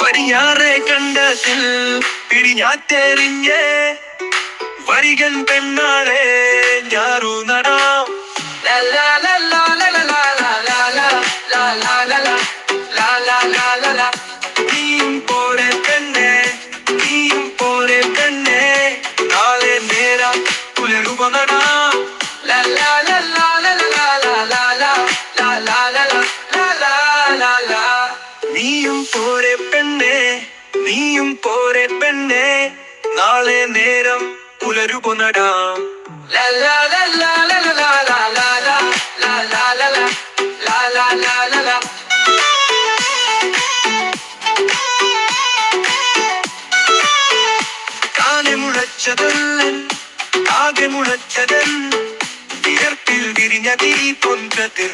പടിഞ്ഞാറെ കണ്ടത്തിൽ പിടിഞ്ഞാത്തെറിഞ്ഞ് വരികൻ പെണ്ണാളെ ഞാറു നടാം. നീയും പോരെ പെണ്ണെ, നീയും പോരെ പെണ്ണെ, നാളെ നേരം പുലരുക നടാം. നീയും പോരെ പെണ്ണെ, നീയും പോരെ പെണ്ണെ, നാളെ നേരം പുലരുക നടാം. താനെ മുളച്ചതല്ലൻ ആകെ മുളച്ചതൻ വിയർപ്പിൽ വിരിഞ്ഞ തീ പൊന്തതിൽ.